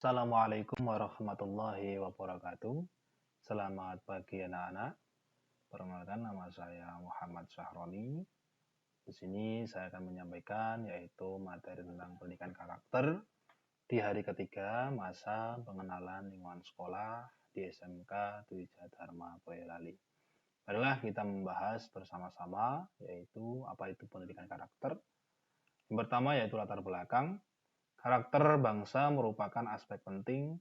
Assalamualaikum warahmatullahi wabarakatuh. Selamat pagi anak-anak. Perkenalkan nama saya Muhammad Syahroni. Di sini saya akan menyampaikan yaitu materi tentang pendidikan karakter di hari ketiga masa pengenalan lingkungan sekolah di SMK Dwi Dharma Boyolali. Marilah kita membahas bersama-sama yaitu apa itu pendidikan karakter. Yang pertama yaitu latar belakang. Karakter bangsa merupakan aspek penting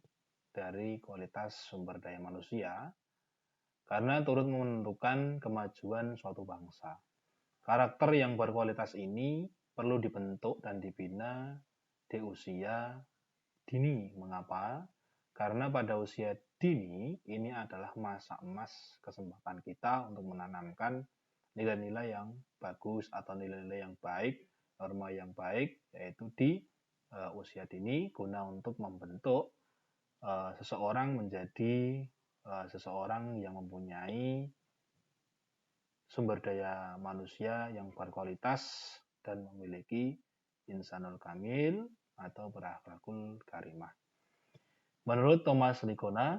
dari kualitas sumber daya manusia karena turut menentukan kemajuan suatu bangsa. Karakter yang berkualitas ini perlu dibentuk dan dibina di usia dini. Mengapa? Karena pada usia dini ini adalah masa emas kesempatan kita untuk menanamkan nilai-nilai yang bagus atau nilai-nilai yang baik, norma yang baik, yaitu di usia dini guna untuk membentuk seseorang menjadi seseorang yang mempunyai sumber daya manusia yang berkualitas dan memiliki insanul kamil atau berakhlakul karimah. Menurut Thomas Likona,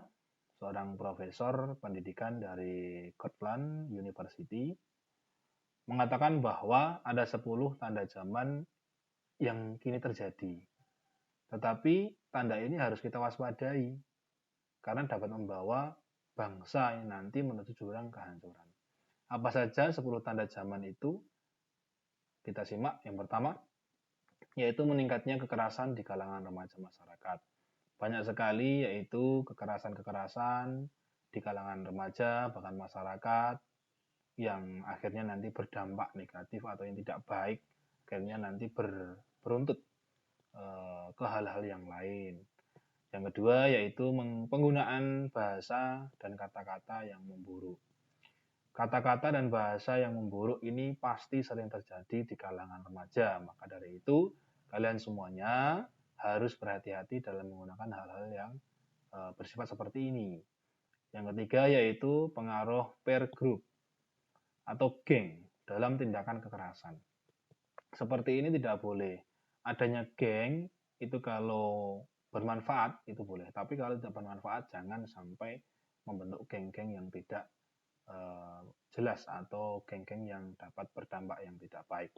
seorang profesor pendidikan dari Cortland University, mengatakan bahwa ada 10 tanda zaman yang kini terjadi. Tetapi tanda ini harus kita waspadai karena dapat membawa bangsa yang nanti menuju jurang kehancuran. Apa saja 10 tanda zaman itu? Kita simak. Yang pertama, yaitu meningkatnya kekerasan di kalangan remaja masyarakat. Banyak sekali yaitu kekerasan-kekerasan di kalangan remaja, bahkan masyarakat, yang akhirnya nanti berdampak negatif atau yang tidak baik, akhirnya nanti beruntut ke hal-hal yang lain. Yang kedua yaitu penggunaan bahasa dan kata-kata yang memburuk. Kata-kata dan bahasa yang memburuk ini pasti sering terjadi di kalangan remaja. Maka dari itu, kalian semuanya harus berhati-hati dalam menggunakan hal-hal yang bersifat seperti ini. Yang ketiga yaitu pengaruh peer group atau geng dalam tindakan kekerasan. Seperti ini tidak boleh. Adanya geng itu kalau bermanfaat itu boleh, tapi kalau tidak bermanfaat jangan sampai membentuk geng-geng yang tidak jelas atau geng-geng yang dapat berdampak yang tidak baik.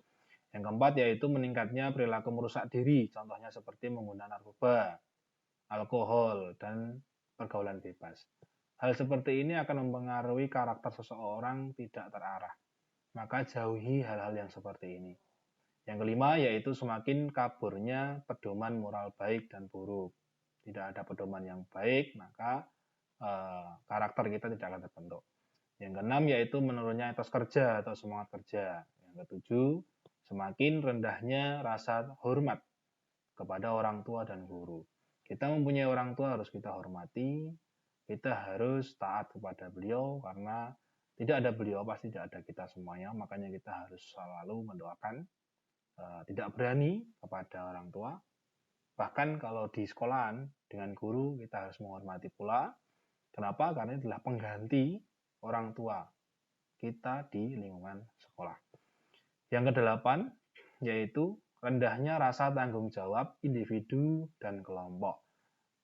Yang keempat yaitu meningkatnya perilaku merusak diri, contohnya seperti menggunakan narkoba, alkohol, dan pergaulan bebas. Hal seperti ini akan mempengaruhi karakter seseorang tidak terarah. Maka jauhi hal-hal yang seperti ini. Yang kelima yaitu semakin kaburnya pedoman moral baik dan buruk. Tidak ada pedoman yang baik, maka karakter kita tidak akan terbentuk. Yang keenam yaitu menurunnya etos kerja atau semangat kerja. Yang ketujuh, semakin rendahnya rasa hormat kepada orang tua dan guru. Kita mempunyai orang tua harus kita hormati, kita harus taat kepada beliau karena tidak ada beliau pasti tidak ada kita semuanya, makanya kita harus selalu mendoakan tidak berani kepada orang tua. Bahkan kalau di sekolahan dengan guru kita harus menghormati pula. Kenapa? Karena ini adalah pengganti orang tua kita di lingkungan sekolah. Yang kedelapan yaitu rendahnya rasa tanggung jawab individu dan kelompok.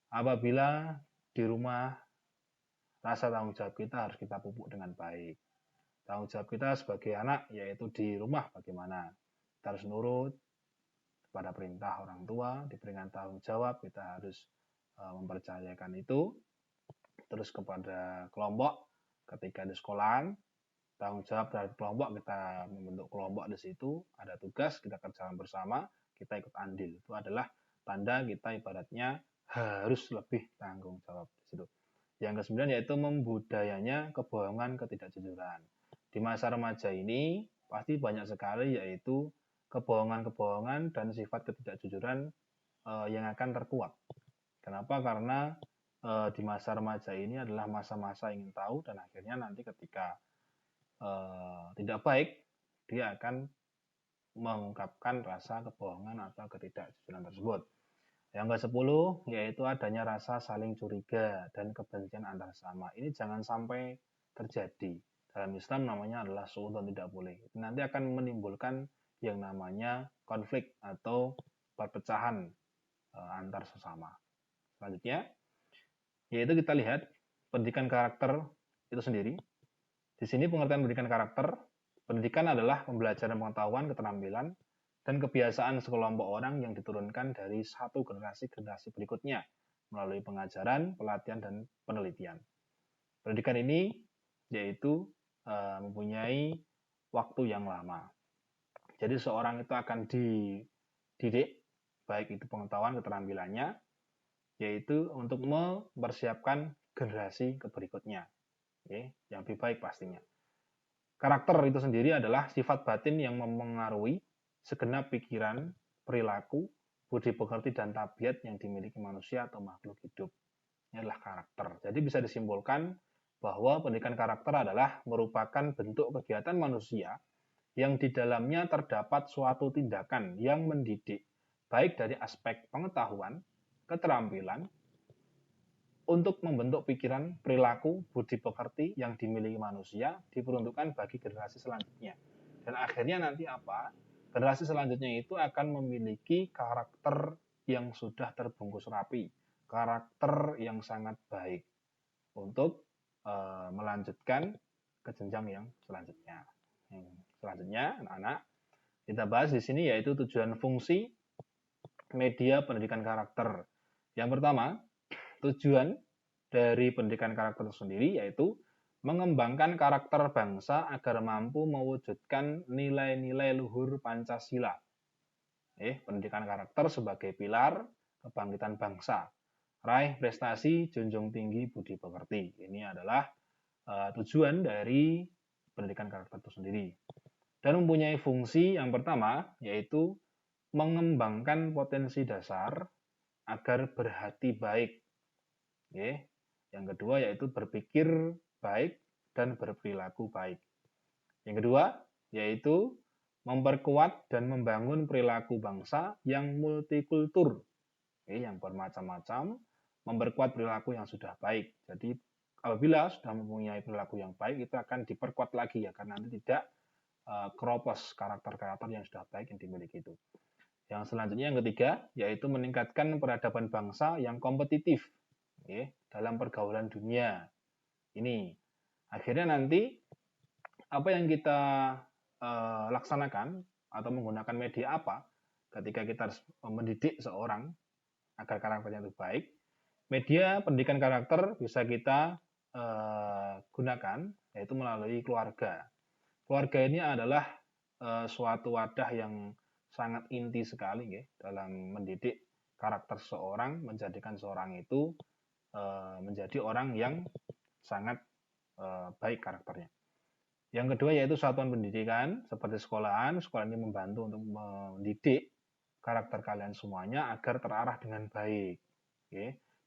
Apabila di rumah rasa tanggung jawab kita harus kita pupuk dengan baik. Tanggung jawab kita sebagai anak yaitu di rumah bagaimana? Kita harus nurut pada perintah orang tua, diberikan tanggung jawab, kita harus mempercayakan itu. Terus kepada kelompok, ketika di sekolahan, tanggung jawab terhadap kelompok, kita membentuk kelompok di situ, ada tugas, kita kerjakan bersama, kita ikut andil. Itu adalah tanda kita ibaratnya harus lebih tanggung jawab di situ. Yang kesembilan yaitu membudayanya kebohongan, ketidakjujuran. Di masa remaja ini pasti banyak sekali yaitu kebohongan-kebohongan dan sifat ketidakjujuran yang akan terkuak. Kenapa? Karena di masa remaja ini adalah masa-masa ingin tahu dan akhirnya nanti ketika tidak baik dia akan mengungkapkan rasa kebohongan atau ketidakjujuran tersebut. Yang ke-10 yaitu adanya rasa saling curiga dan kebencian antar sesama. Ini jangan sampai terjadi. Dalam Islam namanya adalah suudzon, tidak boleh. Nanti akan menimbulkan yang namanya konflik atau perpecahan antar sesama. Selanjutnya, yaitu kita lihat pendidikan karakter itu sendiri. Di sini pengertian pendidikan karakter, pendidikan adalah pembelajaran pengetahuan, keterampilan, dan kebiasaan sekelompok orang yang diturunkan dari satu generasi-generasi berikutnya melalui pengajaran, pelatihan, dan penelitian. Pendidikan ini yaitu mempunyai waktu yang lama. Jadi seorang itu akan dididik, baik itu pengetahuan, keterampilannya, yaitu untuk mempersiapkan generasi berikutnya, yang lebih baik pastinya. Karakter itu sendiri adalah sifat batin yang memengaruhi segenap pikiran, perilaku, budi pekerti, dan tabiat yang dimiliki manusia atau makhluk hidup. Ini adalah karakter. Jadi bisa disimpulkan bahwa pendidikan karakter adalah merupakan bentuk kegiatan manusia yang di dalamnya terdapat suatu tindakan yang mendidik, baik dari aspek pengetahuan, keterampilan, untuk membentuk pikiran, perilaku, budi pekerti yang dimiliki manusia diperuntukkan bagi generasi selanjutnya. Dan akhirnya nanti apa? Generasi selanjutnya itu akan memiliki karakter yang sudah terbungkus rapi, karakter yang sangat baik untuk melanjutkan ke jenjang yang selanjutnya. Selanjutnya, anak-anak, kita bahas di sini yaitu tujuan fungsi media pendidikan karakter. Yang pertama, tujuan dari pendidikan karakter sendiri yaitu mengembangkan karakter bangsa agar mampu mewujudkan nilai-nilai luhur Pancasila. Pendidikan karakter sebagai pilar kebangkitan bangsa. Raih prestasi, junjung tinggi budi pekerti. Ini adalah tujuan dari pendidikan karakter itu sendiri. Dan mempunyai fungsi yang pertama yaitu mengembangkan potensi dasar agar berhati baik. Yang kedua yaitu berpikir baik dan berperilaku baik. Yang kedua yaitu memperkuat dan membangun perilaku bangsa yang multikultur, yang bermacam-macam, memperkuat perilaku yang sudah baik. Jadi apabila sudah mempunyai perilaku yang baik itu akan diperkuat lagi ya, karena nanti tidak keropos karakter-karakter yang sudah baik yang dimiliki itu. Yang selanjutnya yang ketiga yaitu meningkatkan peradaban bangsa yang kompetitif dalam pergaulan dunia. Ini akhirnya nanti apa yang kita laksanakan atau menggunakan media apa ketika kita harus mendidik seorang agar karakternya itu baik, media pendidikan karakter bisa kita gunakan yaitu melalui keluarga. Keluarga ini adalah suatu wadah yang sangat inti sekali dalam mendidik karakter seorang, menjadikan seorang itu menjadi orang yang sangat baik karakternya. Yang kedua yaitu satuan pendidikan seperti sekolahan. Sekolah ini membantu untuk mendidik karakter kalian semuanya agar terarah dengan baik.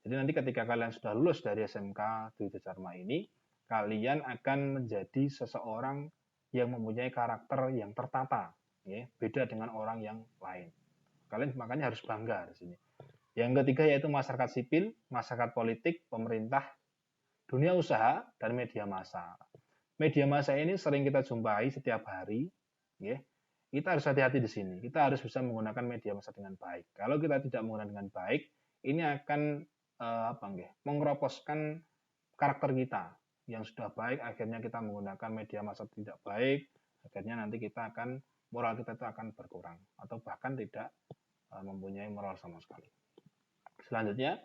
Jadi nanti ketika kalian sudah lulus dari SMK Dwi Dharma ini, kalian akan menjadi seseorang yang mempunyai karakter yang tertata, beda dengan orang yang lain. Kalian makanya harus bangga di sini. Yang ketiga yaitu masyarakat sipil, masyarakat politik, pemerintah, dunia usaha, dan media massa. Media massa ini sering kita jumpai setiap hari. Kita harus hati-hati di sini. Kita harus bisa menggunakan media massa dengan baik. Kalau kita tidak menggunakan dengan baik, ini akan mengeroposkan karakter kita yang sudah baik. Akhirnya kita menggunakan media massa tidak baik. Akhirnya nanti kita akan moral kita itu akan berkurang atau bahkan tidak mempunyai moral sama sekali. Selanjutnya,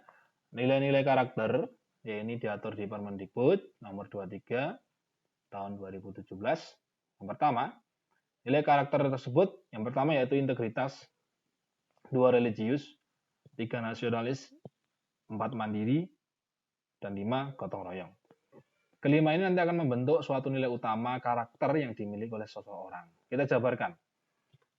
nilai-nilai karakter, ini diatur di Permendikbud nomor 23 tahun 2017. Yang pertama, nilai karakter tersebut, yang pertama yaitu integritas, 2 religius, 3 nasionalis, 4 mandiri, dan 5 gotong royong. Kelima ini nanti akan membentuk suatu nilai utama karakter yang dimiliki oleh seseorang. Kita jabarkan.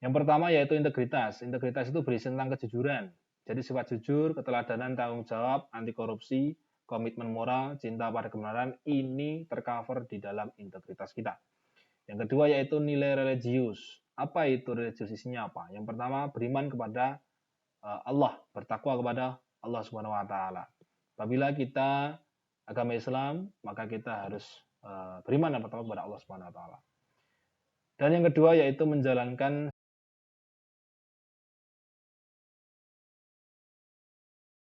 Yang pertama yaitu integritas. Integritas itu berisi tentang kejujuran. Jadi sifat jujur, keteladanan, tanggung jawab, anti korupsi, komitmen moral, cinta pada kebenaran, ini tercover di dalam integritas kita. Yang kedua yaitu nilai religius. Apa itu religius? Isinya apa? Yang pertama beriman kepada Allah, bertakwa kepada Allah Subhanahu wa taala. Apabila kita agama Islam, maka kita harus beriman dan bertakwa kepada Allah Subhanahu wa taala. Dan yang kedua yaitu menjalankan